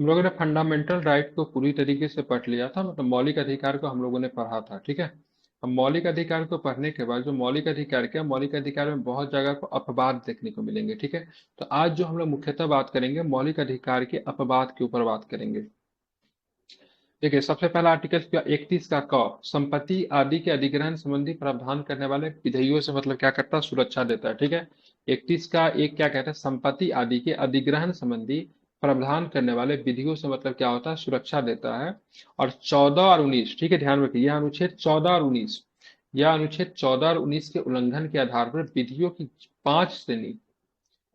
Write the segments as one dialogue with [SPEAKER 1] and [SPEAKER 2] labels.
[SPEAKER 1] हम लोगों ने फंडामेंटल राइट को पूरी तरीके से पढ़ लिया था, मतलब मौलिक अधिकार को हम लोगों ने पढ़ा था, ठीक है। अब मौलिक अधिकार को पढ़ने के बाद जो मौलिक अधिकार क्या, मौलिक अधिकार में बहुत जगह को अपवाद देखने को मिलेंगे, ठीक है। तो आज जो हम लोग मुख्यतः बात करेंगे मौलिक अधिकार के अपवाद के ऊपर बात करेंगे। देखिए, सबसे पहला आर्टिकल क्या, 31 का क, संपत्ति आदि के अधिग्रहण संबंधी प्रावधान करने वाले विधेयों से मतलब क्या करता है, सुरक्षा देता है, ठीक है। 31 का एक क्या कहता है, संपत्ति आदि के अधिग्रहण संबंधी प्रावधान करने वाले विधियों से मतलब क्या होता है, सुरक्षा देता है। और 14 और 19, ठीक है, ध्यान रखिए, यह अनुच्छेद 14 और 19, यह अनुच्छेद 14 और 19 के उल्लंघन के आधार पर विधियों की 5 श्रेणी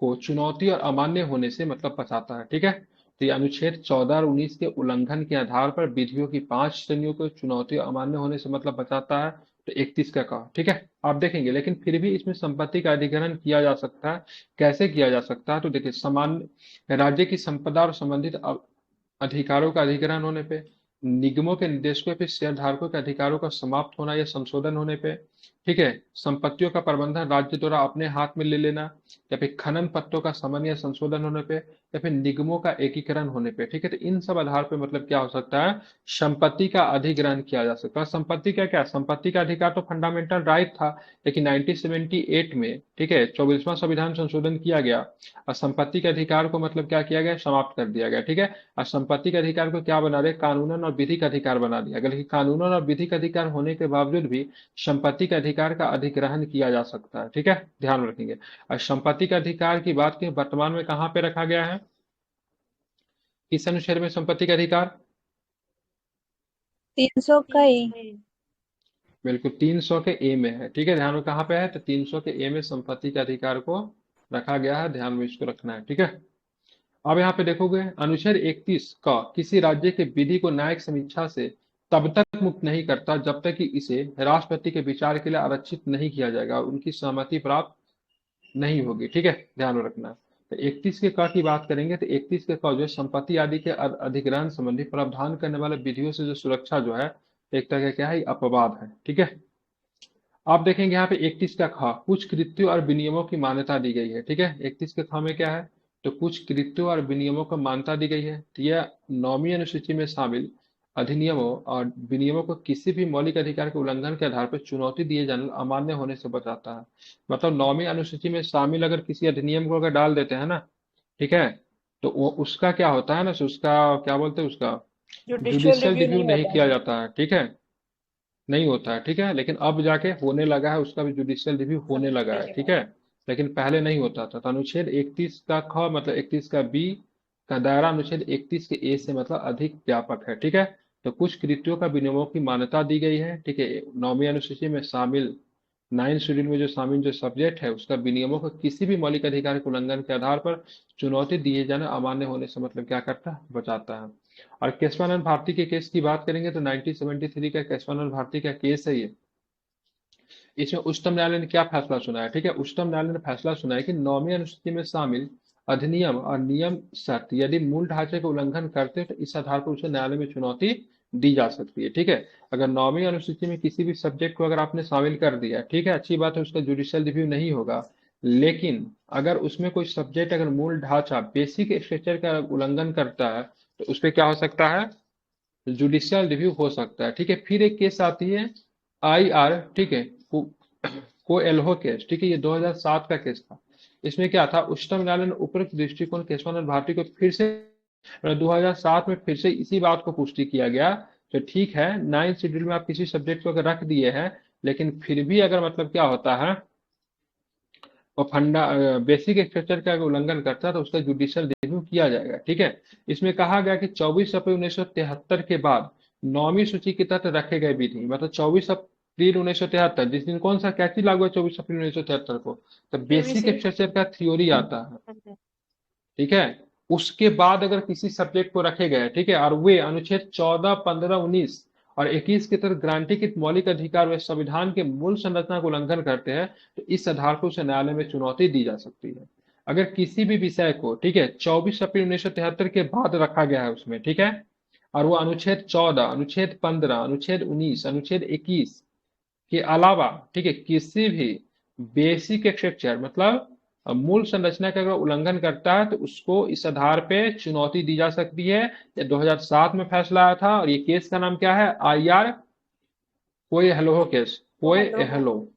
[SPEAKER 1] को चुनौती और अमान्य होने से मतलब बचाता है, ठीक है। तो ये अनुच्छेद 14 और 19 के उल्लंघन के आधार पर विधियों की 5 श्रेणियों को चुनौती और अमान्य होने से मतलब बचाता है। तो 31 का कहा, ठीक है, आप देखेंगे, लेकिन फिर भी इसमें संपत्ति का अधिग्रहण किया जा सकता है। कैसे किया जा सकता है, तो देखिए, सामान्य राज्य की संपदा और संबंधित अधिकारों का अधिग्रहण होने पे, निगमों के निर्देशकों या फिर शेयरधारकों के अधिकारों का समाप्त होना या संशोधन होने पे, ठीक है, संपत्तियों का प्रबंधन राज्य द्वारा अपने हाथ में ले लेना, या फिर खनन पट्टों का समन या संशोधन होने पे, या फिर निगमों का एकीकरण होने पे, ठीक है। तो इन सब आधार पे मतलब क्या हो सकता है, संपत्ति का अधिग्रहण किया जा सकता है। संपत्ति का क्या, संपत्ति का अधिकार तो फंडामेंटल राइट था, लेकिन 1978 में, ठीक है, 24वां संविधान संशोधन किया गया और संपत्ति के अधिकार को मतलब क्या किया गया, समाप्त कर दिया गया, ठीक है। और संपत्ति के अधिकार को क्या बना रहे, कानूनन और विधिक अधिकार बना दिया गया, लेकिन कानूनन और विधिक अधिकार होने के बावजूद भी संपत्ति के अधिकार का अधिग्रहण किया जा सकता है, ठीक है, ध्यान में रखेंगे। और संपत्ति के अधिकार की बात की वर्तमान में कहाँ पे रखा गया है, किस अनुच्छेद में संपत्ति का अधिकार,
[SPEAKER 2] 300 का ही।
[SPEAKER 1] बिल्कुल 300 के ए में है, ठीक है, ध्यान में कहाँ पे है, तो 300 के ए में संपत्ति के अधिकार को रखा गया है, ध्यान में इसको रखना है, ठीक है। अब यहाँ पे देखोगे, अनुच्छेद 31 का किसी राज्य के विधि को न्यायिक समीक्षा से तब तक मुक्त नहीं करता जब तक कि इसे राष्ट्रपति के विचार के लिए आरक्षित नहीं किया जाएगा और उनकी सहमति प्राप्त नहीं होगी, ठीक है, ध्यान में रखना। तो 31 के क की बात करेंगे, तो 31 के क जो है संपत्ति आदि के अधिग्रहण संबंधी प्रावधान करने वाले विधियों से जो सुरक्षा जो है, एक तरह का क्या है, अपवाद है, ठीक है। आप देखेंगे यहाँ पे 31 का ख, कुछ कृत्यों और विनियमों की मान्यता दी गई है, ठीक है। 31 के ख में क्या है, तो कुछ कृत्यों और विनियमों को मान्यता दी गई है, तो यह 9वीं अनुसूची में शामिल अधिनियमों और विनियमों को किसी भी मौलिक अधिकार के उल्लंघन के आधार पर चुनौती दिए जाने अमान्य होने से बचाता है। मतलब 9वीं अनुसूची में शामिल अगर किसी अधिनियम को अगर डाल देते हैं ना, ठीक है, तो वो उसका क्या होता है ना, so उसका क्या बोलते हैं, उसका
[SPEAKER 2] जुडिशियल
[SPEAKER 1] जुडिशियल
[SPEAKER 2] रिव्यू
[SPEAKER 1] रिव्यू
[SPEAKER 2] नहीं
[SPEAKER 1] नहीं
[SPEAKER 2] होता
[SPEAKER 1] किया
[SPEAKER 2] है।
[SPEAKER 1] जाता है, ठीक है, नहीं होता है, ठीक है, लेकिन अब जाके होने लगा है, उसका भी जुडिशियल रिव्यू होने लगा है, ठीक है, लेकिन पहले नहीं होता था। तो अनुच्छेद 31 का ख मतलब 31 का बी का दायरा अनुच्छेद 31 के ए से मतलब अधिक व्यापक है, ठीक है। तो कुछ कृत्यों का विनियमों की मान्यता दी गई है, ठीक है, 9वीं अनुसूची में शामिल 9 शेड्यूल में जो शामिल जो सब्जेक्ट है उसका विनियमों को किसी भी मौलिक अधिकार के उल्लंघन के आधार पर चुनौती दिए जाना अमान्य होने से मतलब क्या करता है, बचाता है। और केशवानंद भारती के केस की बात करेंगे तो 1973 का केशवानंद भारती का केस है ये। इसमें उच्चतम न्यायालय ने क्या फैसला सुनाया है, ठीक है, उच्चतम न्यायालय ने फैसला सुनाया कि 9वीं अनुसूची में शामिल अधिनियम और नियम शर्त यदि मूल ढांचे का उल्लंघन करते हैं तो इस आधार पर उसे न्यायालय में चुनौती दी जा सकती है, ठीक है। अगर 9वीं अनुसूची में किसी भी सब्जेक्ट को अगर आपने शामिल कर दिया, ठीक है, अच्छी बात है, उसका जुडिशियल रिव्यू नहीं होगा, लेकिन अगर उसमें कोई सब्जेक्ट अगर मूल ढांचा बेसिक स्ट्रक्चर का उल्लंघन करता है तो उस पर क्या हो सकता है, जुडिशियल रिव्यू हो सकता है, ठीक है। फिर एक केस आती है IR, ठीक है, को एल्हो केस, ठीक है, ये 2007 का केस था। इसमें क्या था, उच्चतम न्यायालय ने उपरोक्त दृष्टिकोण केशवानंद भारती को फिर से 2007 में फिर से इसी बात को पुष्टि किया गया। तो ठीक है, 9th शेड्यूल में आप किसी सब्जेक्ट को अगर रख दिए हैं, लेकिन फिर भी अगर मतलब क्या होता है, वो बेसिक स्ट्रक्चर का अगर उल्लंघन करता है तो उसका जुडिशियल रिव्यू किया जाएगा, ठीक है। इसमें कहा गया कि 24 अप्रैल 1973 के बाद 9वीं सूची के तहत रखे गए विधि, मतलब 24 अप्रैल 1973, जिस दिन कौन सा कैची लागू है, 24 अप्रैल 1973 को, तो बेसिक
[SPEAKER 2] पीवीसी।
[SPEAKER 1] स्ट्रक्चर का थ्योरी आता है, ठीक है। उसके बाद अगर किसी सब्जेक्ट को रखे गए, ठीक है, और वे अनुच्छेद 14, 15, 19 और 21 के तहत गारंटीकृत मौलिक अधिकार व संविधान के मूल संरचना का उल्लंघन करते हैं, तो इस आधार पर उसे न्यायालय में चुनौती दी जा सकती है। अगर किसी भी विषय को, ठीक है, 24 अप्रैल 1973 के बाद रखा गया है उसमें, ठीक है, और वो अनुच्छेद 14, अनुच्छेद 15, अनुच्छेद 19, अनुच्छेद 21 के अलावा, ठीक है, किसी भी बेसिक स्ट्रक्चर मतलब मूल संरचना का अगर उल्लंघन करता है तो उसको इस आधार पे चुनौती दी जा सकती है। ये 2007 में फैसला आया था, और ये केस का नाम क्या है? IR कोए हेलो केस,
[SPEAKER 2] वो
[SPEAKER 1] कोए
[SPEAKER 2] हेलो हो।
[SPEAKER 1] हेलो।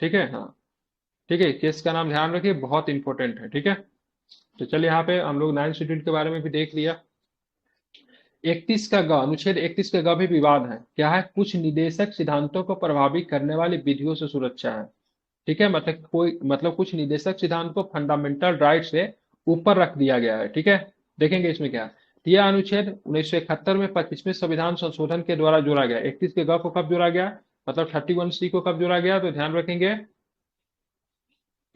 [SPEAKER 1] ठीक है, हाँ। ठीक है, केस का नाम ध्यान रखिए, बहुत इंपॉर्टेंट है। ठीक है, तो चलिए यहाँ पे हम लोग 9 शेड्यूल के बारे में भी देख लिया। 31 का ग, अनुच्छेद 31 का ग भी विवाद है। क्या है? कुछ निदेशक सिद्धांतों को प्रभावित करने वाली विधियों से सुरक्षा है। ठीक है, मतलब कोई, मतलब कुछ निदेशक सिद्धांत को फंडामेंटल राइट से ऊपर रख दिया गया है। ठीक है, देखेंगे इसमें क्या है। तो यह अनुच्छेद 1971 में 25वें संविधान संशोधन के द्वारा जोड़ा गया। 31 के ग को कब जोड़ा गया, मतलब 31C को कब जोड़ा गया, तो ध्यान रखेंगे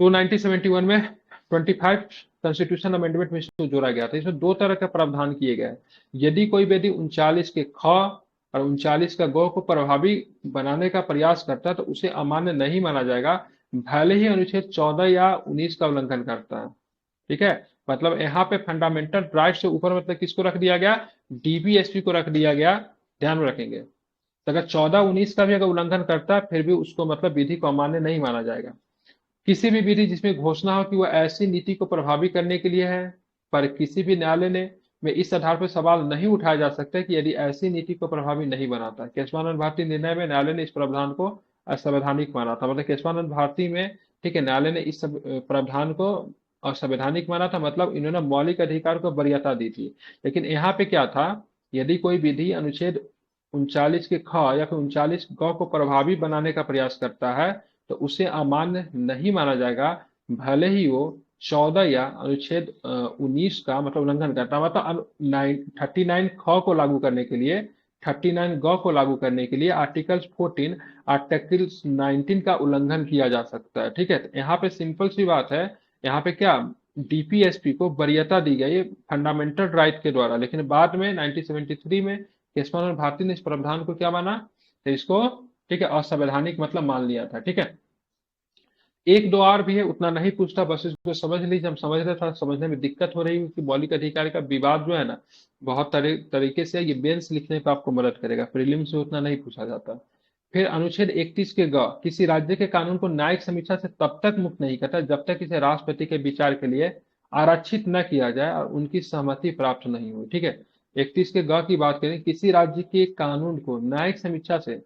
[SPEAKER 1] तो 1971 में 25 कॉन्स्टिट्यूशन अमेंडमेंट में इसको जोड़ा गया था। इसमें दो तरह का प्रावधान किए गए हैं। यदि कोई विधि 39 के ख और 39 का ग को प्रभावी बनाने का प्रयास करता है तो उसे अमान्य नहीं माना जाएगा, भले ही अनुच्छेद 14 या 19 का उल्लंघन करता है। ठीक है, मतलब यहाँ पे फंडामेंटल राइट से ऊपर मतलब किसको रख दिया गया? DPSP को रख दिया गया। ध्यान में रखेंगे, तो अगर 14-19 का भी अगर उल्लंघन करता है फिर भी उसको मतलब विधि को अमान्य नहीं माना जाएगा। किसी भी विधि जिसमें घोषणा हो कि वह ऐसी नीति को प्रभावी करने के लिए है, पर किसी भी न्यायालय ने में इस आधार पर सवाल नहीं उठाया जा सकता कि यदि ऐसी नीति को प्रभावी नहीं बनाता। केशवानंद भारती निर्णय में न्यायालय ने इस प्रावधान को असंवैधानिक माना था, मतलब केशवानंद भारती में, ठीक है, न्यायालय ने इस प्रावधान को असंवैधानिक माना था, मतलब इन्होंने मौलिक अधिकार को वरीयता दी थी। लेकिन यहाँ पे क्या था, यदि कोई विधि अनुच्छेद 39 के ख या फिर 39 ग को प्रभावी बनाने का प्रयास करता है तो उसे अमान्य नहीं माना जाएगा, भले ही वो 14 या अनुच्छेद 19 का मतलब उल्लंघन करता है। मतलब 39 ख को लागू करने के लिए, 39 ग को लागू करने के लिए आर्टिकल्स 14, आर्टिकल्स 19 का उल्लंघन किया जा सकता है। ठीक है, तो यहाँ पे सिंपल सी बात है, यहाँ पे क्या, DPSP को वरीयता दी गई फंडामेंटल राइट के द्वारा, लेकिन बाद में 1973 में केशवानंद भारती ने इस प्रावधान को क्या माना, तो इसको, ठीक है, असंवैधानिक मतलब मान लिया था। ठीक है, एक दो और भी है, उतना नहीं पूछता, बस इसको समझ लीजिए। हम समझ रहे था, समझने में दिक्कत हो रही है कि मौलिक अधिकार का विवाद जो है ना, बहुत तरीके से ये बेंच लिखने पे आपको मदद करेगा, प्रीलिम्स से उतना नहीं पूछा जाता। फिर अनुच्छेद 31 के ग, किसी राज्य के कानून को न्यायिक समीक्षा से तब तक मुक्त नहीं करता जब तक इसे राष्ट्रपति के विचार के लिए आरक्षित न किया जाए और उनकी सहमति प्राप्त नहीं हो। ठीक है, 31 के ग की बात करें, किसी राज्य के कानून को न्यायिक समीक्षा से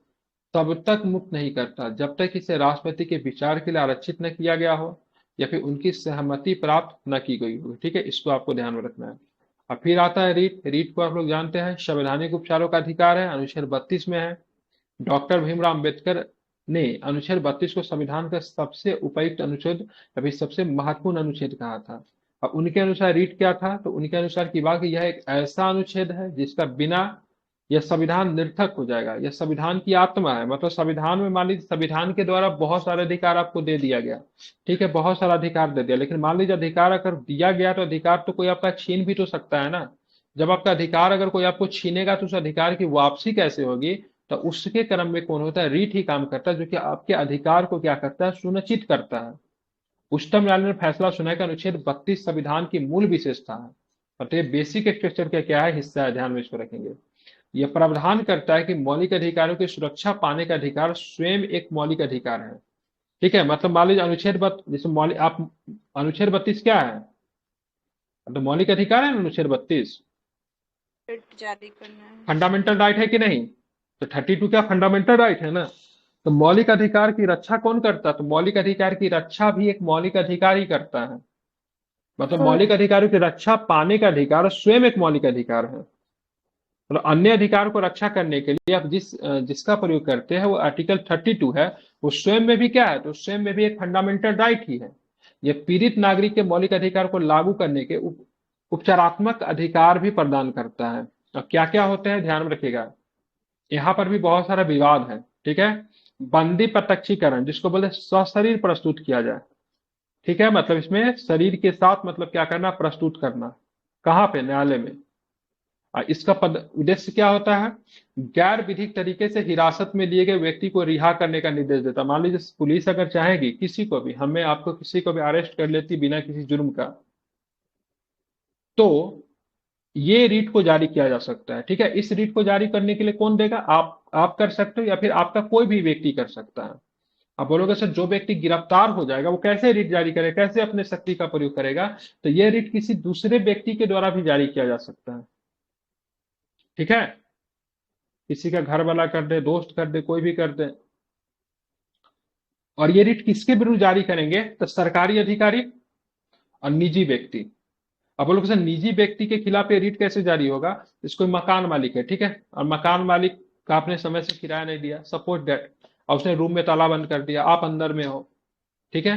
[SPEAKER 1] तब तक मुक्त नहीं करता जब तक इसे राष्ट्रपति के विचार के लिए आरक्षित न किया गया हो या फिर उनकी सहमति प्राप्त न की गई हो। ठीक है, इसको आपको ध्यान में रखना है। अब फिर आता है रीट। रीट को आप लोग जानते हैं, संवैधानिक उपचारों का अधिकार है, अनुच्छेद 32 में है। डॉक्टर भीमराव अम्बेडकर ने अनुच्छेद 32 को संविधान का सबसे उपयुक्त अनुच्छेद या फिर सबसे महत्वपूर्ण अनुच्छेद कहा था। अब उनके अनुसार रीट क्या था, तो उनके अनुसार की बात कि यह एक ऐसा अनुच्छेद है जिसका बिना यह संविधान निरर्थक हो जाएगा। यह संविधान की आत्मा है, मतलब संविधान में मान लीजिए संविधान के द्वारा बहुत सारे अधिकार आपको दे दिया गया। ठीक है, बहुत सारा अधिकार दे दिया, लेकिन मान लीजिए अधिकार अगर दिया गया तो अधिकार तो कोई आपका छीन भी तो सकता है ना। जब आपका अधिकार अगर कोई आपको छीनेगा तो उस अधिकार की वापसी कैसे होगी, तो उसके क्रम में कौन होता है? रीट ही काम करता है, जो कि आपके अधिकार को क्या करता है? सुनिश्चित करता है। उच्चतम न्यायालय ने फैसला सुनाया कि अनुच्छेद 32 संविधान की मूल विशेषता है, मतलब ये बेसिक स्ट्रक्चर का क्या है, हिस्सा है, ध्यान में इसको रखेंगे। यह प्रावधान करता है कि मौलिक अधिकारों की सुरक्षा पाने का अधिकार स्वयं एक मौलिक अधिकार है। ठीक है, मतलब मान लीजिए जैसे मौलिक आप, अनुच्छेद 32 क्या है, मतलब मौलिक अधिकार है ना अनुच्छेद 32,
[SPEAKER 2] रिट जारी करना है।
[SPEAKER 1] फंडामेंटल राइट है कि नहीं? तो 32 क्या फंडामेंटल राइट है ना। तो मौलिक अधिकार की रक्षा कौन करता है? तो मौलिक अधिकार की रक्षा भी एक मौलिक अधिकार ही करता है। मतलब मौलिक अधिकारों की रक्षा पाने का अधिकार स्वयं एक मौलिक अधिकार है। मतलब अन्य अधिकार को रक्षा करने के लिए आप जिसका प्रयोग करते हैं वो आर्टिकल 32 है, वो स्वयं में भी क्या है, तो स्वयं में भी एक फंडामेंटल राइट ही है। ये पीड़ित नागरिक के मौलिक अधिकार को लागू करने के उपचारात्मक अधिकार भी प्रदान करता है। अब क्या क्या होते हैं ध्यान में रखिएगा, यहाँ पर भी बहुत सारा विवाद है। ठीक है, बंदी प्रत्यक्षीकरण जिसको बोलते हैं सशरीर प्रस्तुत किया जाए। ठीक है, मतलब इसमें शरीर के साथ मतलब क्या करना, प्रस्तुत करना। कहाँ पे? न्यायालय में। इसका पद उद्देश्य क्या होता है? गैर विधिक तरीके से हिरासत में लिए गए व्यक्ति को रिहा करने का निर्देश देता है। मान लीजिए पुलिस अगर चाहेगी किसी को भी, हमें आपको किसी को भी अरेस्ट कर लेती बिना किसी जुर्म का, तो ये रीट को जारी किया जा सकता है। ठीक है, इस रीट को जारी करने के लिए कौन देगा? आप कर सकते हो या फिर आपका कोई भी व्यक्ति कर सकता है। आप बोलोगे सर जो व्यक्ति गिरफ्तार हो जाएगा वो कैसे रिट जारी करेगा, कैसे अपने शक्ति का प्रयोग करेगा? तो ये रिट किसी दूसरे व्यक्ति के द्वारा भी जारी किया जा सकता है। ठीक है, किसी का घर वाला कर दे, दोस्त कर दे, कोई भी कर दे। और ये रिट किसके विरुद्ध जारी करेंगे? तो सरकारी अधिकारी और निजी व्यक्ति। अब बोलोगे सर निजी व्यक्ति के खिलाफ ये रिट कैसे जारी होगा? इसको मकान मालिक है, ठीक है, और मकान मालिक का आपने समय से किराया नहीं दिया, सपोज दैट, और उसने रूम में ताला बंद कर दिया, आप अंदर में हो, ठीक है,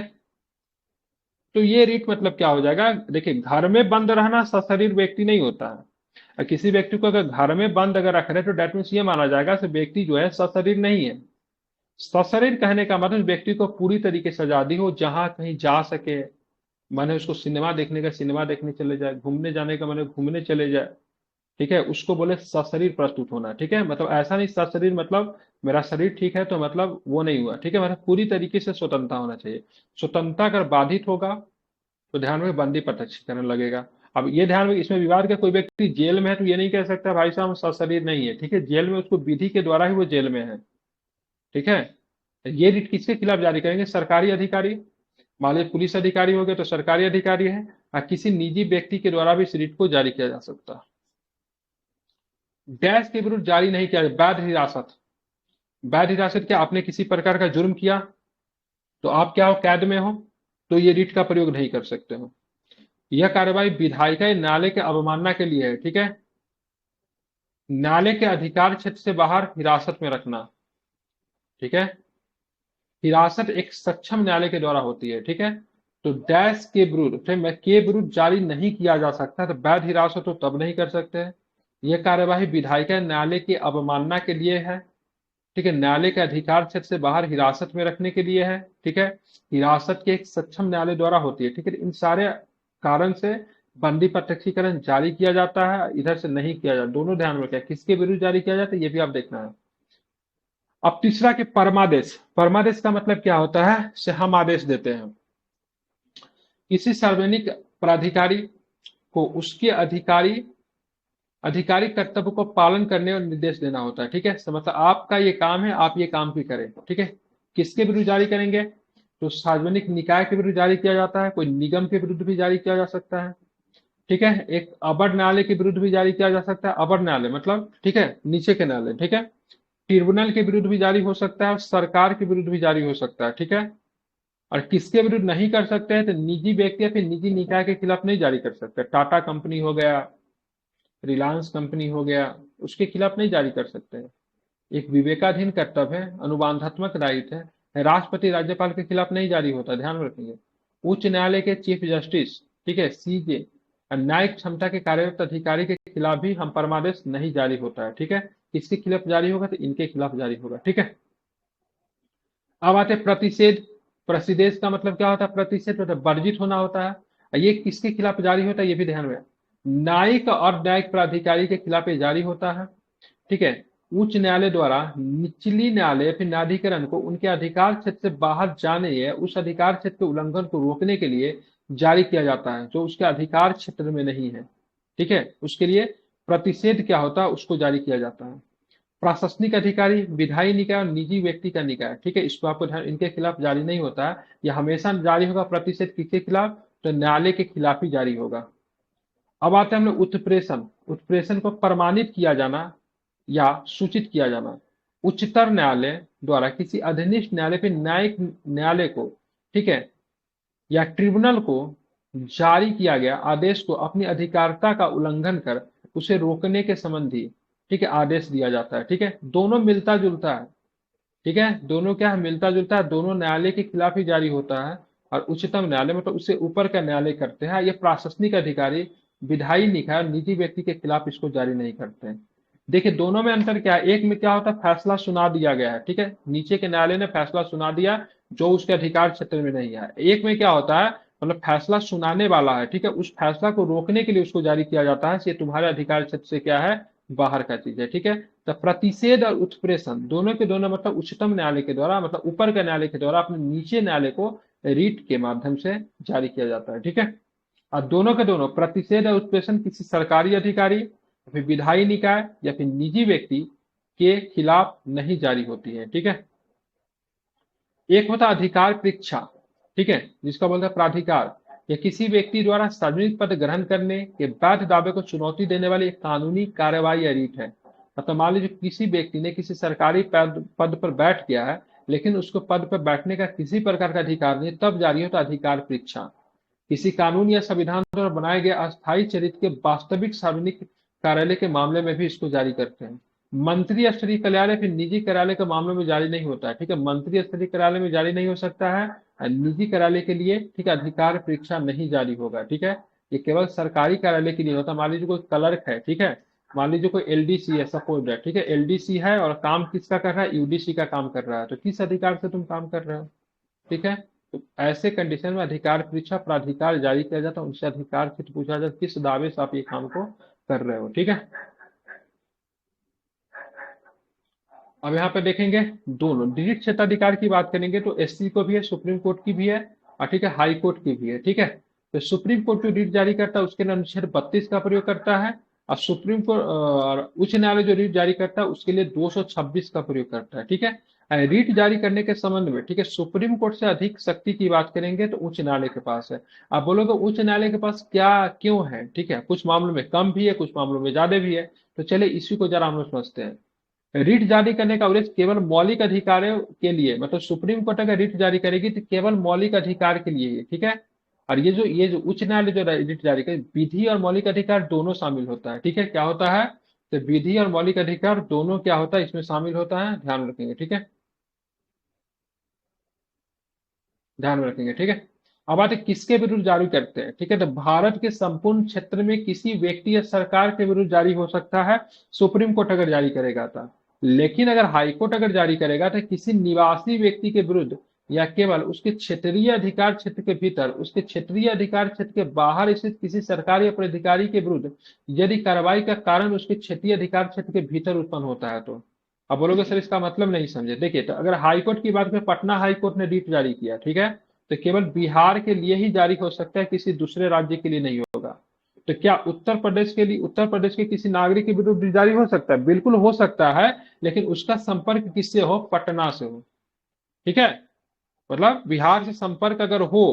[SPEAKER 1] तो ये रिट मतलब क्या हो जाएगा? देखिए, घर में बंद रहना सशरीर व्यक्ति नहीं होता है। और किसी व्यक्ति को अगर घर में बंद अगर रख रहे हैं तो डेट मीन्स ये माना जाएगा कि व्यक्ति जो है सशरीर नहीं है। सशरीर कहने का मतलब व्यक्ति को पूरी तरीके से आजादी हो, जहां कहीं जा सके, माने उसको सिनेमा देखने का सिनेमा देखने चले जाए, घूमने जाने का माने घूमने चले जाए, ठीक है, उसको बोले सशरीर प्रस्तुत होना। ठीक है, मतलब ऐसा नहीं सशरीर मतलब मेरा शरीर ठीक है तो मतलब वो नहीं हुआ, ठीक है, मतलब पूरी तरीके से स्वतंत्रता होना चाहिए। स्वतंत्रता अगर बाधित होगा तो ध्यान में बंदी प्रत्यक्षीकरण लगेगा। अब ये ध्यान में इसमें विवाद का, कोई व्यक्ति जेल में है तो ये नहीं कह सकता भाई साहब सशरीर नहीं है, ठीक है, जेल में उसको विधि के द्वारा ही वो जेल में है। ठीक है, ये रिट किसके खिलाफ जारी करेंगे? सरकारी अधिकारी, मान लीजिए पुलिस अधिकारी हो गए तो सरकारी अधिकारी है, और किसी निजी व्यक्ति के द्वारा भी इस रिट को जारी किया जा सकता है। डैश के विरुद्ध जारी नहीं किया, वैध हिरासत। वैध हिरासत क्या? आपने किसी प्रकार का जुर्म किया तो आप क्या हो, कैद में हो, तो ये रिट का प्रयोग नहीं कर सकते हो। यह कार्रवाई विधायिका या न्यायालय के अवमानना के लिए है। ठीक है, न्यायालय के अधिकार क्षेत्र से बाहर हिरासत में रखना। ठीक है, हिरासत एक सक्षम न्यायालय के द्वारा होती है। ठीक है, तो डैश के विरुद्ध, ठीक है, के विरुद्ध जारी नहीं किया जा सकता, तो वैध हिरासत तो तब नहीं कर सकते हैं। यह कार्यवाही विधायिका न्यायालय की अवमानना के लिए है। ठीक है, न्यायालय के अधिकार क्षेत्र से बाहर हिरासत में रखने के लिए है। ठीक है, हिरासत के एक सक्षम न्यायालय द्वारा होती है। ठीक है, इन सारे कारण से बंदी प्रत्यक्षीकरण जारी किया जाता है, इधर से नहीं किया जाता, दोनों ध्यान में रखें। किसके विरुद्ध जारी किया जाता है ये भी आप देखना है। अब तीसरा के परमादेश। परमादेश का मतलब क्या होता है? से हम आदेश देते हैं किसी सार्वजनिक प्राधिकारी को उसके आधिकारिक कर्तव्य को पालन करने और निर्देश देना होता है। ठीक है, तो मतलब आपका ये काम है, आप ये काम भी करें। ठीक है, किसके विरुद्ध जारी करेंगे? तो सार्वजनिक निकाय के विरुद्ध जारी किया जाता है, कोई निगम के विरुद्ध भी जारी किया जा सकता है। ठीक है, एक अवर न्यायालय के विरुद्ध भी जारी किया जा सकता है। अवर न्यायालय मतलब, ठीक है, नीचे के न्यायालय। ठीक है, ट्रिब्यूनल के विरुद्ध भी जारी हो सकता है और सरकार के विरुद्ध भी जारी हो सकता है। ठीक है, और किसके विरुद्ध नहीं कर सकते हैं? तो निजी व्यक्ति या फिर निजी निकाय के खिलाफ नहीं जारी कर सकते। टाटा कंपनी हो गया, रिलायंस कंपनी हो गया, उसके खिलाफ नहीं जारी कर सकते हैं। एक विवेकाधीन कर्तव्य है, अनुबंधात्मक दायित्व है, राष्ट्रपति राज्यपाल के खिलाफ नहीं जारी होता, ध्यान में रखेंगे। उच्च न्यायालय के चीफ जस्टिस, ठीक है, सीजे, न्यायिक क्षमता के कार्यरत अधिकारी के खिलाफ भी हम परमादेश नहीं जारी होता है। ठीक है, किसके खिलाफ जारी होगा? तो इनके खिलाफ जारी होगा। ठीक है, अब आते हैं प्रतिषेध। प्रतिषेध का मतलब क्या होता है? प्रतिषेध मतलब वर्जित होना होता है। ये किसके खिलाफ जारी होता है ये भी ध्यान में। न्यायिक और न्यायिक प्राधिकारी के खिलाफ ये जारी होता है। ठीक है, उच्च न्यायालय द्वारा निचली न्यायालय या फिर न्यायाधिकरण को उनके अधिकार क्षेत्र से बाहर जाने या उस अधिकार क्षेत्र के उल्लंघन को रोकने के लिए जारी किया जाता है, जो उसके अधिकार क्षेत्र में नहीं है। ठीक है, उसके लिए प्रतिषेध क्या होता है, उसको जारी किया जाता है। प्रशासनिक अधिकारी, विधायी निकाय और निजी व्यक्ति का निकाय, ठीक है, इसको आपको ध्यान, इनके खिलाफ जारी नहीं होता है। यह हमेशा जारी होगा प्रतिषेध किसके खिलाफ? तो न्यायालय के खिलाफ ही जारी होगा। अब आते हैं हम लोग उत्प्रेषण। उत्प्रेषण को प्रमाणित किया जाना या सूचित किया जाना। उच्चतर न्यायालय द्वारा किसी अधीनस्थ न्यायालय पे न्यायिक न्यायालय को, ठीक है, या ट्रिब्यूनल को जारी किया गया आदेश को अपनी अधिकारिता का उल्लंघन कर उसे रोकने के संबंधी, ठीक है, आदेश दिया जाता है। ठीक है, दोनों मिलता जुलता है। ठीक है, दोनों क्या है? मिलता जुलता है, दोनों न्यायालय के खिलाफ ही जारी होता है। और उच्चतम न्यायालय मतलब उससे ऊपर का न्यायालय करते हैं। ये प्रशासनिक अधिकारी, विधायी निकाय और निजी व्यक्ति के खिलाफ इसको जारी नहीं करते हैं। देखिए दोनों में अंतर क्या है? एक में क्या होता है? फैसला सुना दिया गया है, ठीक है, नीचे के न्यायालय ने फैसला सुना दिया जो उसके अधिकार क्षेत्र में नहीं है। एक में क्या होता है? मतलब फैसला सुनाने वाला है, ठीक है, उस फैसला को रोकने के लिए उसको जारी किया जाता है, ये तुम्हारे अधिकार क्षेत्र से क्या है? बाहर का चीज है। ठीक है, तो प्रतिषेध और उत्प्रेषण दोनों के दोनों मतलब उच्चतम न्यायालय के द्वारा, मतलब ऊपर के न्यायालय के द्वारा अपने नीचे न्यायालय को रीट के माध्यम से जारी किया जाता है। ठीक है, और दोनों के दोनों प्रतिषेध और उत्प्रेषण किसी सरकारी अधिकारी या फिर विधायी निकाय या फिर निजी व्यक्ति के खिलाफ नहीं जारी होती है। ठीक है, एक होता है अधिकार परीक्षा, ठीक है, जिसका बोलते हैं प्राधिकार, या किसी व्यक्ति द्वारा सार्वजनिक पद ग्रहण करने के वैध दावे को चुनौती देने वाली एक कानूनी कार्रवाई या रीट है। मतलब मान लीजिए किसी व्यक्ति ने किसी सरकारी पद पद पर बैठ गया है, लेकिन उसको पद पर बैठने का किसी प्रकार का अधिकार नहीं, तब जारी होता अधिकार परीक्षा। किसी कानून या संविधान द्वारा बनाए गए अस्थायी चरित्र के वास्तविक सार्वजनिक कार्यालय के मामले में भी इसको जारी करते हैं। मंत्री स्तरीय कार्यालय फिर निजी कार्यालय के मामलों में जारी नहीं होता है, ठीक है, मंत्री स्तरीय कार्यालय में जारी नहीं हो सकता है, और निजी कार्यालय के लिए, ठीक है, अधिकार परीक्षा नहीं जारी होगा, ठीक है। ये केवल सरकारी कार्यालय के लिए होता है। मान लीजिए कोई क्लर्क है, ठीक है, मान लीजिए कोई एलडीसी है, सपोज है, ठीक है, एलडीसी है और काम किसका कर रहा है, यूडीसी का काम कर रहा है, तो किस अधिकार से तुम काम कर रहे हो, ठीक है। तो ऐसे कंडीशन में अधिकार परीक्षा प्राधिकार जारी किया जाता है, उनसे अधिकार से पूछा जाता है किस दावे से आप ये काम को कर रहे हो, ठीक है। अब यहाँ पे देखेंगे दोनों डिलीट क्षेत्राधिकार की बात करेंगे तो एससी को भी है, सुप्रीम कोर्ट की भी है, और ठीक है हाई कोर्ट की भी है, ठीक है। तो सुप्रीम कोर्ट जो रीट जारी करता है उसके लिए अनुच्छेद 32 का प्रयोग करता है, और सुप्रीम कोर्ट और उच्च न्यायालय जो रीट जारी करता है उसके लिए 226 का प्रयोग करता है, ठीक है। रीट जारी करने के संबंध में, ठीक है, सुप्रीम कोर्ट से अधिक शक्ति की बात करेंगे तो उच्च न्यायालय के पास है। आप बोलोगे उच्च न्यायालय के पास क्या क्यों है, ठीक है, कुछ मामलों में कम भी है, कुछ मामलों में ज्यादा भी है। तो चलिए इसी को जरा हम लोग समझते हैं। रिट जारी करने का उद्देश्य केवल मौलिक अधिकारों के लिए, मतलब सुप्रीम कोर्ट अगर रिट जारी करेगी तो केवल मौलिक अधिकार के लिए ही, ठीक है। और ये जो उच्च न्यायालय जो रिट जारी करे, विधि और मौलिक अधिकार दोनों शामिल होता है, ठीक है, क्या होता है, तो विधि और मौलिक अधिकार दोनों क्या होता है इसमें शामिल होता है, ध्यान रखेंगे, ठीक है, ध्यान में रखेंगे, ठीक है। अब बात है किसके विरुद्ध जारी करते हैं, ठीक है, तो भारत के संपूर्ण क्षेत्र में किसी व्यक्ति या सरकार के विरुद्ध जारी हो सकता है, सुप्रीम कोर्ट अगर जारी करेगा था। लेकिन अगर हाई कोर्ट अगर जारी करेगा तो किसी निवासी व्यक्ति के विरुद्ध, या केवल उसके क्षेत्रीय अधिकार क्षेत्र के भीतर, उसके क्षेत्रीय अधिकार क्षेत्र के बाहर स्थित किसी सरकारी या प्राधिकारी के विरुद्ध, यदि कार्रवाई का कारण उसके क्षेत्रीय अधिकार क्षेत्र के भीतर उत्पन्न होता है तो। अब बोलोगे सर इसका मतलब नहीं समझे, देखिए, तो अगर हाई कोर्ट की बात करें, पटना हाई कोर्ट ने रीट जारी किया, ठीक है, तो केवल बिहार के लिए ही जारी हो सकता है, किसी दूसरे राज्य के लिए नहीं होगा। तो क्या उत्तर प्रदेश के लिए, उत्तर प्रदेश के किसी नागरिक के विरुद्ध जारी हो सकता है, बिल्कुल हो सकता है, लेकिन उसका संपर्क किससे हो, पटना से हो, ठीक है। मतलब बिहार से संपर्क अगर हो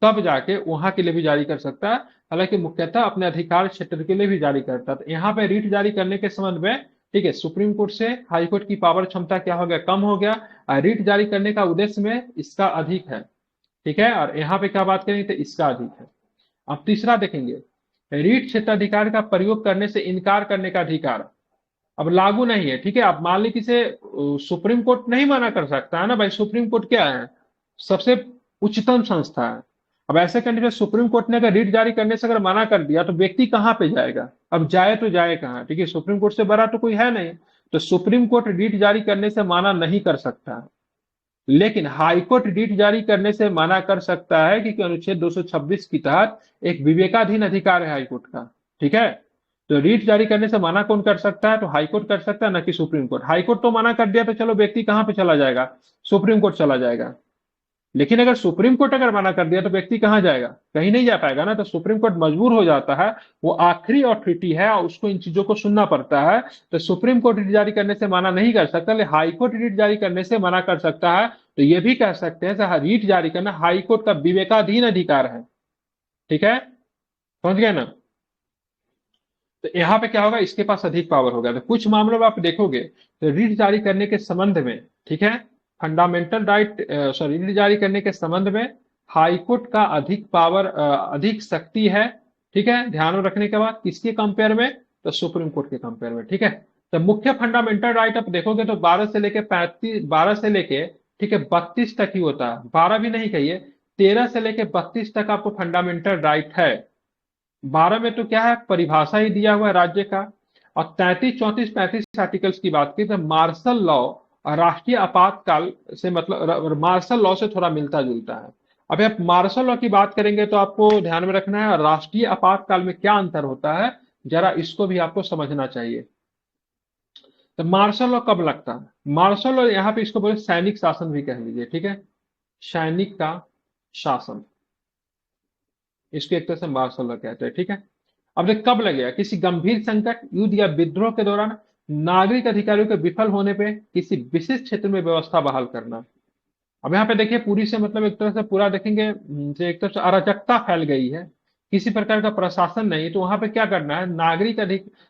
[SPEAKER 1] तब जाके वहां के लिए भी जारी कर सकता है, हालांकि मुख्यतः अपने अधिकार क्षेत्र के लिए भी जारी करता है। तो यहाँ पे रीट जारी करने के संबंध में, ठीक है, सुप्रीम कोर्ट से हाई कोर्ट की पावर क्षमता क्या हो गया, कम हो गया, और रीट जारी करने का उद्देश्य में इसका अधिक है, ठीक है, और यहाँ पे क्या बात करेंगे तो इसका अधिक है। अब तीसरा देखेंगे, रीट क्षेत्राधिकार का प्रयोग करने से इनकार करने का अधिकार अब लागू नहीं है, ठीक है। आप मान लीजिए इसे सुप्रीम कोर्ट नहीं मना कर सकता है ना भाई, सुप्रीम कोर्ट क्या है, सबसे उच्चतम संस्था है। अब ऐसे कंडीशन सुप्रीम कोर्ट ने अगर रीट जारी करने से अगर मना कर दिया तो व्यक्ति कहाँ पे जाएगा, अब जाए तो जाए कहाँ, ठीक है, सुप्रीम कोर्ट से बड़ा तो कोई है नहीं। तो सुप्रीम कोर्ट रीट जारी करने से मना नहीं कर सकता, लेकिन हाईकोर्ट रीट जारी करने से मना कर सकता है, क्योंकि अनुच्छेद 226 के तहत एक विवेकाधीन अधिकार है हाईकोर्ट का, ठीक है। तो रीट जारी करने से मना कौन कर सकता है, तो हाईकोर्ट कर सकता है, न कि सुप्रीम कोर्ट। हाईकोर्ट तो मना कर दिया तो चलो व्यक्ति कहां पे चला जाएगा, सुप्रीम कोर्ट चला जाएगा। लेकिन अगर सुप्रीम कोर्ट अगर मना कर दिया तो व्यक्ति कहाँ जाएगा, कहीं नहीं जा पाएगा ना। तो सुप्रीम कोर्ट मजबूर हो जाता है, वो आखिरी अथॉरिटी है और उसको इन चीजों को सुनना पड़ता है। तो सुप्रीम कोर्ट रीट जारी करने से मना नहीं कर सकता, लेकिन हाई कोर्ट रीट जारी करने से मना कर सकता है। तो ये भी कह सकते हैं रीट जारी करना हाई कोर्ट का विवेकाधीन अधिकार है, ठीक है, समझ गए ना। तो यहाँ पे क्या होगा, इसके पास अधिक पावर होगा। तो कुछ मामलों में आप देखोगे तो रीट जारी करने के संबंध में, ठीक है, फंडामेंटल राइट, सॉरी, रीट जारी करने के संबंध में हाई कोर्ट का अधिक पावर, अधिक शक्ति है, ठीक है। ध्यान में रखने के बाद किसके कंपेयर में, तो सुप्रीम कोर्ट के कंपेयर में, ठीक है। तो मुख्य फंडामेंटल राइट आप देखोगे तो 12 से लेके 35, 12 से लेके, ठीक है, 32 तक ही होता है, 12 भी नहीं कहिए, 13 से लेके 32 तक आपको फंडामेंटल राइट है। 12 में तो क्या है, परिभाषा ही दिया हुआ है राज्य का। और 33, 34, 35 आर्टिकल्स की बात की तो मार्शल लॉ और राष्ट्रीय आपातकाल से, मतलब मार्शल लॉ से थोड़ा मिलता जुलता है। अभी आप मार्शल लॉ की बात करेंगे तो आपको ध्यान में रखना है, और राष्ट्रीय आपातकाल में क्या अंतर होता है, जरा इसको भी आपको समझना चाहिए। तो मार्शल लॉ कब लगता है, मार्शल लॉ यहाँ पे इसको बोले सैनिक शासन भी कह लीजिए, ठीक है, सैनिक का शासन, इसको एक तरह से मार्शल लॉ कहते हैं, ठीक है। अब देख कब लगेगा, किसी गंभीर संकट, युद्ध या विद्रोह के दौरान, नागरिक अधिकारियों के विफल होने पे, किसी विशिष्ट क्षेत्र में व्यवस्था बहाल करना। अब यहाँ पे देखिए पूरी से मतलब एक तरह से पूरा देखेंगे, जो एक तरह से अराजकता फैल गई है, किसी प्रकार का प्रशासन नहीं, तो वहां पे क्या करना है,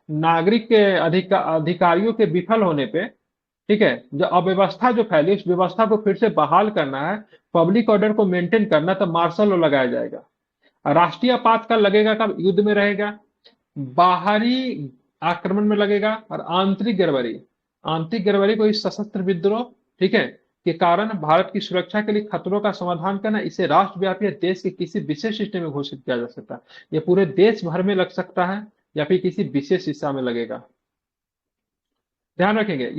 [SPEAKER 1] नागरिक के अधिकारियों के विफल होने पे, ठीक है, जो अव्यवस्था जो फैली उस व्यवस्था को फिर से बहाल करना है, पब्लिक ऑर्डर को मेंटेन करना, तो मार्शल लॉ लगाया जाएगा। राष्ट्रीय आपातकाल लगेगा कब, युद्ध में रहेगा, बाहरी आक्रमण में लगेगा, और आंतरिक गड़बड़ी को इस सशस्त्र विद्रोह, ठीक है, के कारण भारत की सुरक्षा के लिए खतरों का समाधान करना, इसे राष्ट्रव्यापी या देश के किसी विशेष हिस्से में घोषित किया जा सकता है। यह पूरे देश भर में लग सकता है या फिर किसी विशेष हिस्सा में लगेगा। ध्यान रखेंगे,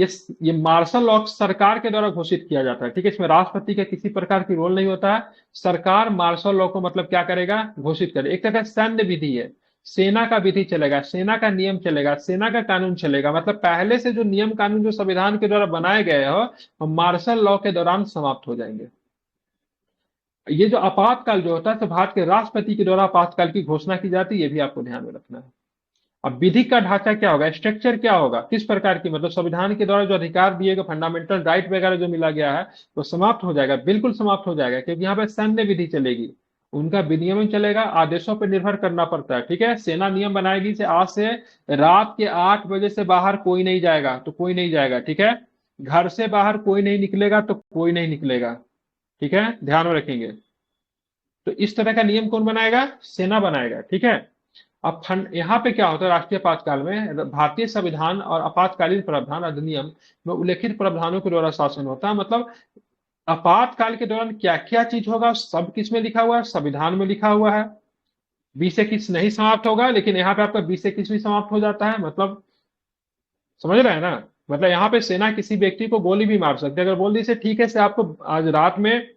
[SPEAKER 1] ये मार्शल लॉ सरकार के द्वारा घोषित किया जाता है, ठीक है, इसमें राष्ट्रपति का किसी प्रकार की रोल नहीं होता है। सरकार मार्शल लॉ को मतलब क्या करेगा, घोषित करे। एक तरह का सैन्य विधि है, सेना का विधि चलेगा, सेना का नियम चलेगा, सेना का कानून चलेगा, मतलब पहले से जो नियम कानून जो संविधान के द्वारा बनाए गए हो, वो मार्शल लॉ के दौरान समाप्त हो जाएंगे। ये जो आपातकाल जो होता है, तो भारत के राष्ट्रपति के द्वारा आपातकाल की घोषणा की जाती है, ये भी आपको ध्यान में रखना है। अब विधि का ढांचा क्या होगा, स्ट्रक्चर क्या होगा, किस प्रकार की, मतलब संविधान के द्वारा जो अधिकार दिए गए, फंडामेंटल राइट वगैरह जो मिला गया है, वो समाप्त हो जाएगा, बिल्कुल समाप्त हो जाएगा, क्योंकि यहाँ पे सैन्य विधि चलेगी, उनका विनियमन चलेगा, आदेशों पर निर्भर करना पड़ता है, ठीक है। सेना नियम बनाएगी से आज से रात के 8 बजे से बाहर कोई नहीं जाएगा, तो कोई नहीं जाएगा, ठीक है। घर से बाहर कोई नहीं निकलेगा, तो कोई नहीं निकलेगा, ठीक है, ध्यान में रखेंगे। तो इस तरह का नियम कौन बनाएगा, सेना बनाएगा, ठीक है। अब फंड यहाँ पे क्या होता है, राष्ट्रीय आपातकाल में भारतीय संविधान और आपातकालीन प्रावधान अधिनियम में उल्लेखित प्रावधानों के द्वारा शासन होता है, मतलब आपातकाल के दौरान क्या क्या चीज होगा सब किस में लिखा हुआ है, संविधान में लिखा हुआ है। 20 21 नहीं समाप्त होगा, लेकिन यहाँ पे आपका 20 21 भी समाप्त हो जाता है, मतलब समझ रहे हैं ना। मतलब यहाँ पे सेना किसी व्यक्ति को गोली भी मार सकती है, अगर बोल दी से ठीक है से आपको आज रात में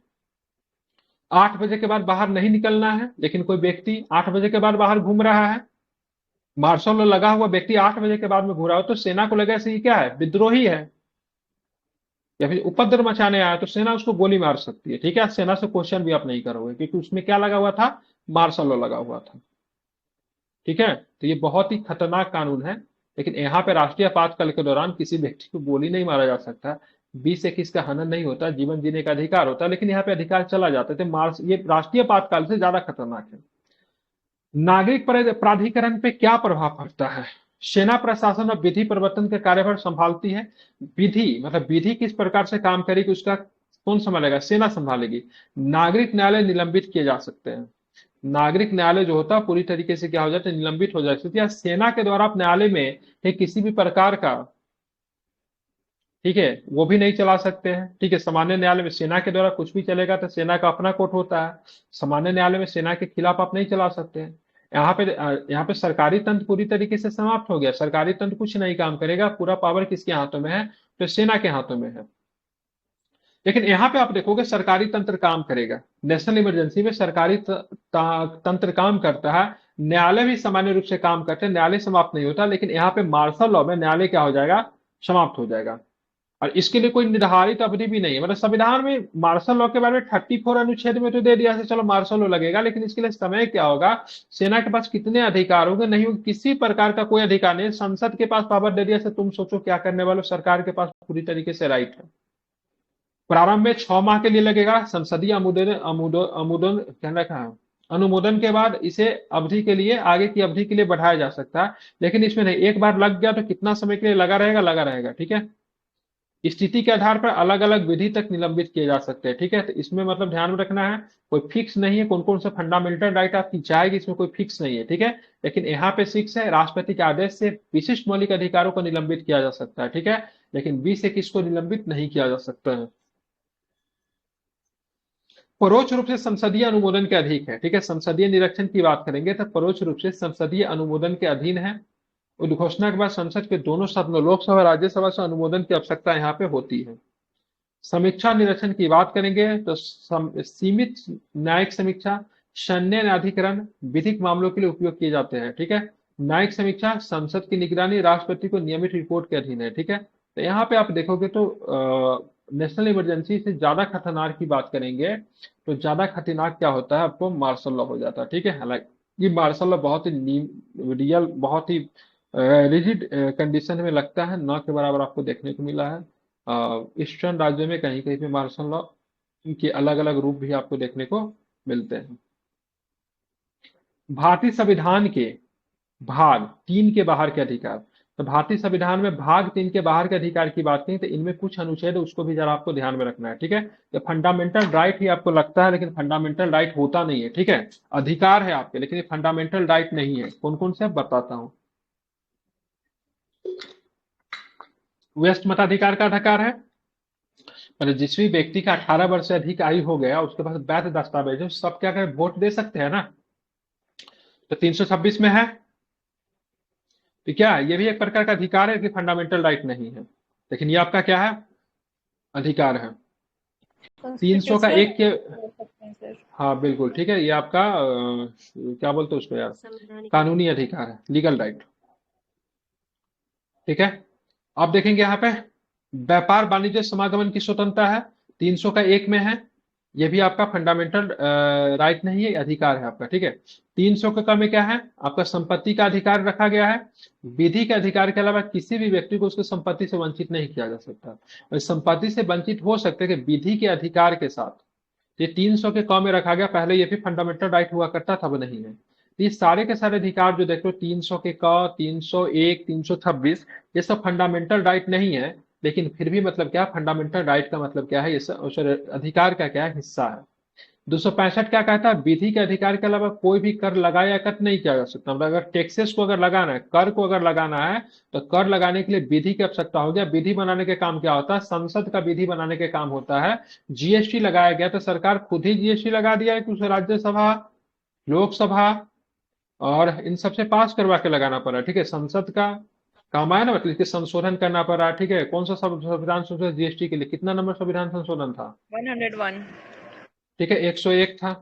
[SPEAKER 1] 8 बजे के बाद बाहर नहीं निकलना है, लेकिन कोई व्यक्ति 8 बजे के बाद बाहर घूम रहा है, मार्शल लॉ लगा हुआ व्यक्ति 8 बजे के बाद में घूम रहा हो, तो सेना को लगा से ये क्या है, विद्रोही है या फिर उपद्रव मचाने आया, तो सेना उसको गोली मार सकती है, ठीक है। सेना से क्वेश्चन भी आप नहीं करोगे, क्योंकि उसमें क्या लगा हुआ था, मार्शल लॉ लगा हुआ था, ठीक है। तो ये बहुत ही खतरनाक कानून है, लेकिन यहाँ पे राष्ट्रीय आपातकाल के दौरान किसी व्यक्ति को गोली नहीं मारा जा सकता, 20 21 का हनन नहीं होता, जीवन जीने का अधिकार होता है, लेकिन यहाँ पे अधिकार चला जाता है, तो मार्स ये राष्ट्रीय आपातकाल से ज्यादा खतरनाक है। नागरिक प्राधिकरण पे क्या प्रभाव पड़ता है, सेना प्रशासन और विधि प्रवर्तन के कार्यभार संभालती है। विधि मतलब विधि किस प्रकार से काम करेगी उसका कौन संभालेगा, सेना संभालेगी। नागरिक न्यायालय निलंबित किए जा सकते हैं, नागरिक न्यायालय जो होता है पूरी तरीके से क्या हो जाता है, निलंबित हो जाती है, या सेना के द्वारा आप न्यायालय में किसी भी प्रकार का, ठीक है, वो भी नहीं चला सकते हैं, ठीक है। सामान्य न्यायालय में सेना के द्वारा कुछ भी चलेगा तो सेना का अपना कोर्ट होता है, सामान्य न्यायालय में सेना के खिलाफ आप नहीं चला सकते हैं। यहाँ पे सरकारी तंत्र पूरी तरीके से समाप्त हो गया, सरकारी तंत्र कुछ नहीं काम करेगा, पूरा पावर किसके हाथों में है, तो सेना के हाथों में है। लेकिन यहाँ पे आप देखोगे सरकारी तंत्र काम करेगा, नेशनल इमरजेंसी में सरकारी तंत्र काम करता है, न्यायालय भी सामान्य रूप से काम करते हैं, न्यायालय समाप्त नहीं होता, लेकिन यहाँ पे मार्शल लॉ में न्यायालय क्या हो जाएगा, समाप्त हो जाएगा। और इसके लिए कोई निर्धारित अवधि भी नहीं है, मतलब संविधान में मार्शल लॉ के बारे में 34 अनुच्छेद में तो दे दिया है चलो मार्शल लॉ लगेगा, लेकिन इसके लिए समय क्या होगा, सेना के पास कितने अधिकार होंगे, नहीं होंगे, किसी प्रकार का कोई अधिकार नहीं, संसद के पास पावर दे दिया से तुम सोचो क्या करने वाले हो, सरकार के पास पूरी तरीके से राइट है। प्रारंभ में 6 माह के लिए लगेगा, संसदीय अनुमोदन क्या रखा है, अनुमोदन के बाद इसे अवधि के लिए आगे की अवधि के लिए बढ़ाया जा सकता है, लेकिन इसमें नहीं, एक बार लग गया तो कितना समय के लिए लगा रहेगा, लगा रहेगा, ठीक है। स्थिति के आधार पर अलग अलग विधि तक निलंबित किए जा सकते हैं, ठीक है। तो इसमें मतलब ध्यान में रखना है, कोई फिक्स नहीं है कौन कौन सा फंडामेंटल राइट आपकी जाएगी, इसमें कोई फिक्स नहीं है, ठीक है। लेकिन यहाँ पे फिक्स है, राष्ट्रपति के आदेश से विशिष्ट मौलिक अधिकारों को निलंबित किया जा सकता है, ठीक है, लेकिन 20 21 को निलंबित नहीं किया जा सकता है। परोक्ष रूप से संसदीय अनुमोदन के अधीन है, ठीक है, संसदीय निरीक्षण की बात करेंगे तो परोक्ष रूप से संसदीय अनुमोदन के अधीन है। उद्घोषणा के बाद संसद के दोनों सदनों लोकसभा और राज्यसभा से अनुमोदन की आवश्यकता यहाँ पे होती है। समीक्षा निरीक्षण की बात करेंगे तो सीमित न्यायिक समीक्षा, सैन्य न्यायाधिकरण विधिक मामलों के लिए उपयोग किए जाते हैं, ठीक है। न्यायिक समीक्षा संसद की निगरानी राष्ट्रपति को नियमित रिपोर्ट के अधीन है, ठीक है। तो यहाँ पे आप देखोगे तो नेशनल इमरजेंसी से ज्यादा खतरनाक की बात करेंगे तो ज्यादा खतरनाक क्या होता है, आपको मार्शल लॉ हो जाता है, ठीक है। हालांकि ये मार्शल लॉ बहुत ही रियल, बहुत ही रिजिड कंडीशन में लगता है, न के बराबर आपको देखने को मिला है ईस्टर्न राज्यों में कहीं कहीं पे मार्शल लॉ इनके अलग अलग रूप भी आपको देखने को मिलते हैं। भारतीय संविधान के भाग 3 के बाहर के अधिकार। तो भारतीय संविधान में भाग 3 के बाहर के अधिकार की बात करें तो इनमें कुछ अनुच्छेद है, उसको भी जरा आपको ध्यान में रखना है, ठीक है। ये फंडामेंटल राइट ही आपको लगता है, लेकिन फंडामेंटल राइट होता नहीं है, ठीक है। अधिकार है आपके, लेकिन ये फंडामेंटल राइट नहीं है। कौन कौन से बताता हूं। व्यस्त मताधिकार का अधिकार है, मतलब जिस भी व्यक्ति का 18 वर्ष से अधिक आयु हो गया, उसके पास वैध दस्तावेज है, सब क्या करें, वोट दे सकते हैं ना। तो 326 में है। तो क्या ये भी एक प्रकार का अधिकार है कि फंडामेंटल राइट नहीं है, लेकिन ये आपका क्या है, अधिकार है। 300 का
[SPEAKER 2] कॉन्स्टिट्यूशनल
[SPEAKER 1] एक के,
[SPEAKER 2] बोल सकते हैं सर।
[SPEAKER 1] हाँ बिल्कुल ठीक है, ये आपका क्या बोलते हैं उसको यार,
[SPEAKER 3] संवैधानिक
[SPEAKER 1] कानूनी अधिकार है, लीगल राइट, ठीक है। आप देखेंगे यहाँ पे व्यापार वाणिज्य समागमन की स्वतंत्रता है, 300 का एक में है। ये भी आपका फंडामेंटल राइट नहीं है, अधिकार है आपका, ठीक है। 300 का में क्या है, आपका संपत्ति का अधिकार रखा गया है। विधि के अधिकार के अलावा किसी भी व्यक्ति को उसकी संपत्ति से वंचित नहीं किया जा सकता, और संपत्ति से वंचित हो सकते हैं कि विधि के अधिकार के साथ। ये 300 के क में रखा गया, पहले ये भी फंडामेंटल राइट हुआ करता था, अब नहीं है। तो ये सारे के सारे अधिकार जो देख लो, 300 के क, 301, 326, ये सब फंडामेंटल राइट नहीं है, लेकिन फिर भी मतलब क्या, फंडामेंटल राइट का मतलब क्या है, ये सब अधिकार का क्या है, हिस्सा है। 265 क्या कहता है, विधि के अधिकार के अलावा कोई भी कर लगाया या कट नहीं किया जा सकता। मतलब अगर टैक्सेस को अगर लगाना है, कर को अगर लगाना है, तो कर लगाने के लिए विधि की आवश्यकता हो गया। विधि बनाने के काम क्या होता है, संसद का विधि बनाने के काम होता है। जीएसटी लगाया गया तो सरकार खुद ही जीएसटी लगा दिया है कि उसे राज्यसभा, लोकसभा और इन सबसे पास करवा के लगाना पड़ा, ठीक है। संसद का काम आया ना, मतलब कि संशोधन करना पड़ा, ठीक है। कौन सा संविधान संशोधन, जीएसटी के लिए कितना नंबर संविधान संशोधन था,
[SPEAKER 2] 101।
[SPEAKER 1] ठीक है, 101 था।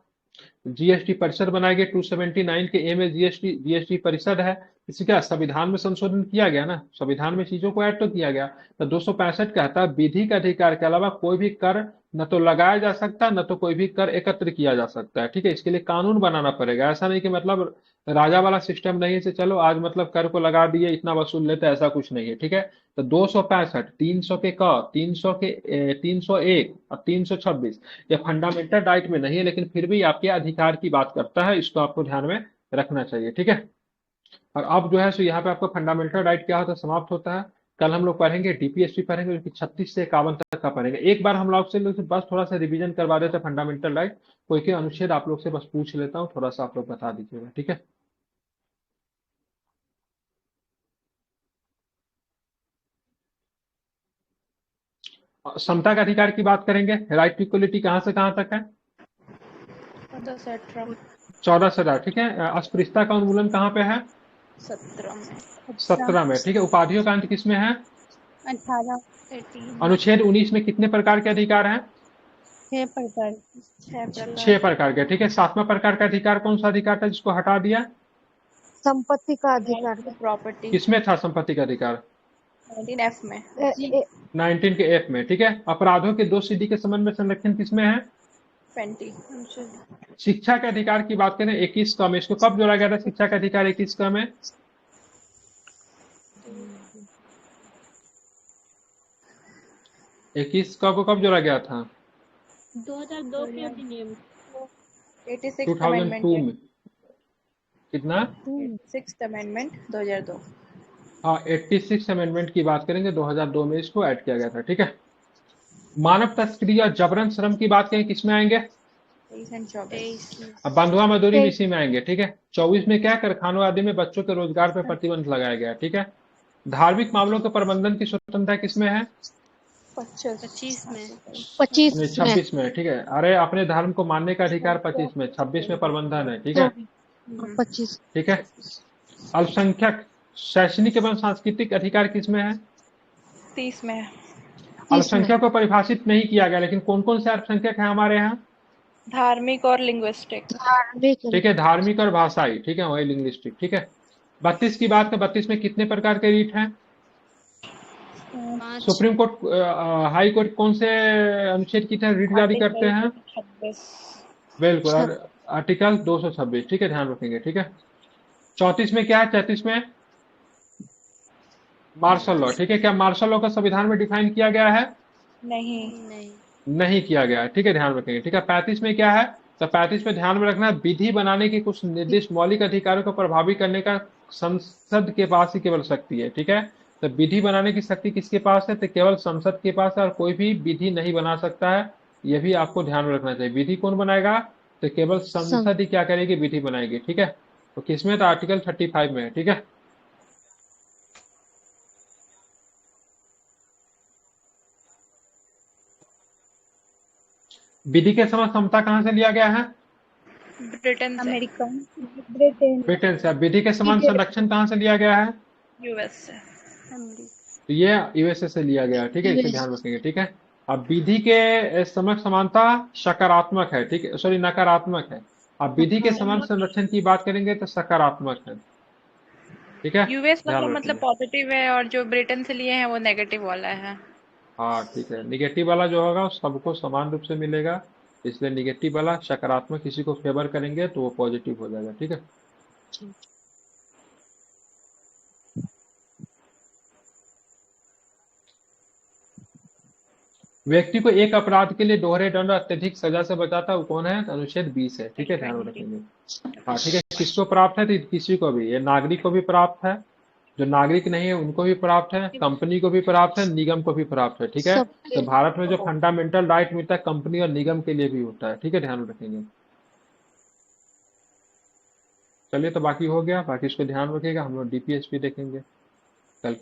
[SPEAKER 1] जीएसटी परिषद बनाया गया, 279 के ए में जीएसटी जीएसटी परिषद है। इसी का संविधान में संशोधन किया गया ना, संविधान में चीजों को ऐड तो किया गया। तो 265 कहता है विधि के अधिकार के अलावा कोई भी कर न तो लगाया जा सकता, न तो कोई भी कर एकत्र किया जा सकता है, ठीक है। इसके लिए कानून बनाना पड़ेगा, ऐसा नहीं कि मतलब राजा वाला सिस्टम नहीं है, से चलो आज मतलब कर को लगा दिए, इतना वसूल लेते, ऐसा कुछ नहीं है, ठीक है। तो 265, 300 के क, 300 के 301 और 326 ये फंडामेंटल राइट में नहीं है, लेकिन फिर भी आपके अधिकार की बात करता है, इसको आपको ध्यान में रखना चाहिए, ठीक है। और अब जो है सो यहाँ पे आपका फंडामेंटल राइट क्या होता है, समाप्त होता है। कल हम लोग पढ़ेंगे डीपीएसपी पढ़ेंगे, जो कि 36 से 51 तक का पढ़ेंगे। एक बार हम लोग से बस थोड़ा सा रिवीजन करवा देते हैं फंडामेंटल राइट, कोई के अनुच्छेद आप लोग से बस पूछ लेता हूँ, थोड़ा सा आप लोग बता दीजिएगा, ठीक है। समता का अधिकार की बात करेंगे, राइट टू इक्वलिटी कहाँ से कहाँ तक है,
[SPEAKER 2] 17
[SPEAKER 1] 14 से 18, ठीक है। अस्पृश्यता का उन्मूलन कहाँ पे है,
[SPEAKER 2] 17 में
[SPEAKER 1] 17 में, ठीक है। उपाधियों का अंत किसमें है,
[SPEAKER 3] 18
[SPEAKER 2] 18
[SPEAKER 1] अनुच्छेद 19 में कितने प्रकार के अधिकार हैं,
[SPEAKER 3] 6 प्रकार
[SPEAKER 2] 6
[SPEAKER 1] छह
[SPEAKER 2] प्रकार
[SPEAKER 1] प्रकार के, ठीक है। 7वां प्रकार का अधिकार कौन सा अधिकार था जिसको हटा दिया,
[SPEAKER 3] संपत्ति का
[SPEAKER 2] राइट
[SPEAKER 3] अधिकार
[SPEAKER 2] टू प्रॉपर्टी
[SPEAKER 1] किसमें था संपत्ति का अधिकार,
[SPEAKER 2] 19F में
[SPEAKER 1] 19 के एफ में, ठीक है। अपराधों के 2 सीडी के संबंध में संरक्षण किसमें है,
[SPEAKER 2] 20
[SPEAKER 1] शिक्षा के अधिकार की बात करें 21 का में, इसको कब जोड़ा गया था शिक्षा का अधिकार 21 का में, 21 का को कब जोड़ा गया था,
[SPEAKER 3] 2002 के अधिनियम
[SPEAKER 2] 86th
[SPEAKER 1] 2002
[SPEAKER 2] अमेंडमेंट
[SPEAKER 1] में, कितना,
[SPEAKER 2] 86th अमेंडमेंट 2002
[SPEAKER 1] हाँ 86 अमेंडमेंट की बात करेंगे, 2002 में इसको ऐड किया गया था, ठीक है। मानव तस्करी और जबरन श्रम की बात करें किसमें आएंगे,
[SPEAKER 2] 23 और 24
[SPEAKER 1] अब बंधुआ मजदूरी भी इसी में आएंगे, ठीक है। 24 में क्या, कारखानों आदि में बच्चों के रोजगार पर प्रतिबंध लगाया गया, ठीक है। धार्मिक मामलों के प्रबंधन की स्वतंत्रता किसमें है,
[SPEAKER 2] 25 में
[SPEAKER 3] 25 में
[SPEAKER 1] 26 में, ठीक है। अरे अपने धर्म को मानने का अधिकार 25 में, 26 में प्रबंधन है, ठीक है,
[SPEAKER 3] 25
[SPEAKER 1] ठीक है। अल्पसंख्यक शैक्षणिक एवं सांस्कृतिक अधिकार किसमें है,
[SPEAKER 2] 30 में
[SPEAKER 3] 30 में
[SPEAKER 1] अल्पसंख्यक को परिभाषित नहीं किया गया, लेकिन कौन कौन से अल्पसंख्यक है हमारे यहाँ,
[SPEAKER 2] धार्मिक और लिंग्विस्टिक
[SPEAKER 3] धार्मिक
[SPEAKER 1] ठीक है, धार्मिक और भाषाई, ठीक है, वही लिंग्विस्टिक, ठीक है। 32 की बात करें, 32 में कितने प्रकार के रीट हैं,
[SPEAKER 3] 5
[SPEAKER 1] सुप्रीम कोर्ट हाई कोर्ट कौन से अनुच्छेद की तरह रीट जारी करते हैं,
[SPEAKER 2] 26
[SPEAKER 1] बिल्कुल, और आर्टिकल 226, ठीक है, ध्यान रखेंगे, ठीक है। 34 में क्या है, 34 में मार्शल लॉ, ठीक है। क्या मार्शल लॉ का संविधान में डिफाइन किया गया है,
[SPEAKER 2] नहीं
[SPEAKER 3] नहीं
[SPEAKER 1] नहीं किया गया है, ठीक है, ध्यान रखेंगे। ठीक है, 35 में क्या है? तो 35 में ध्यान में रखना, विधि बनाने के कुछ निर्दिष्ट मौलिक अधिकारों को प्रभावी करने का संसद के पास ही केवल शक्ति है। ठीक है, तो विधि बनाने की शक्ति किसके पास है? तो केवल संसद के पास है, और कोई भी विधि नहीं बना सकता है। ये भी आपको ध्यान में रखना चाहिए। विधि कौन बनाएगा? तो केवल
[SPEAKER 3] सं,
[SPEAKER 1] संसद ही क्या करेगी? विधि बनाएगी। ठीक है, तो किसमें? तो आर्टिकल 35 में है। ठीक है, विधि के समय समता कहाँ से लिया गया है?
[SPEAKER 2] ब्रिटेन से।
[SPEAKER 3] अमेरिकन, ब्रिटेन,
[SPEAKER 1] ब्रिटेन से। अब विधि के समान संरक्षण कहाँ से लिया गया है?
[SPEAKER 2] यूएस से।
[SPEAKER 1] तो ये यूएसए से लिया गया है। ठीक है, इसे
[SPEAKER 3] यूएस।
[SPEAKER 1] ध्यान रखेंगे। ठीक है, अब विधि के समक्ष समानता सकारात्मक है। ठीक है, सॉरी, नकारात्मक है। अब विधि के समान संरक्षण की बात करेंगे तो सकारात्मक है। ठीक है,
[SPEAKER 2] यूएस वाला
[SPEAKER 1] ध्यान
[SPEAKER 2] मतलब
[SPEAKER 1] रखेंगे।
[SPEAKER 2] पॉजिटिव है और जो ब्रिटेन से लिए हैं वो नेगेटिव वाला है।
[SPEAKER 1] हाँ ठीक है, निगेटिव वाला जो होगा वो सबको समान रूप से मिलेगा, इसलिए निगेटिव वाला सकारात्मक किसी को फेवर करेंगे तो वो पॉजिटिव हो जाएगा। ठीक है, व्यक्ति को एक अपराध के लिए दोहरे दंड और अत्यधिक सजा से बचाता है, वो कौन है? तो अनुच्छेद 20 है। ठीक है, ध्यान में
[SPEAKER 2] 20।
[SPEAKER 1] रखेंगे। हाँ ठीक है, किसको प्राप्त है? तो किसी को भी, ये नागरिक को भी प्राप्त है, जो नागरिक नहीं है उनको भी प्राप्त है, कंपनी को भी प्राप्त है, निगम को भी प्राप्त है। ठीक है,
[SPEAKER 3] सबके।
[SPEAKER 1] तो भारत में जो फंडामेंटल राइट मिलता है कंपनी और निगम के लिए भी होता है। ठीक है, ध्यान में रखेंगे। चलिए, तो बाकी हो गया, बाकी इसको ध्यान रखिएगा। हम लोग डीपीएसपी देखेंगे कल के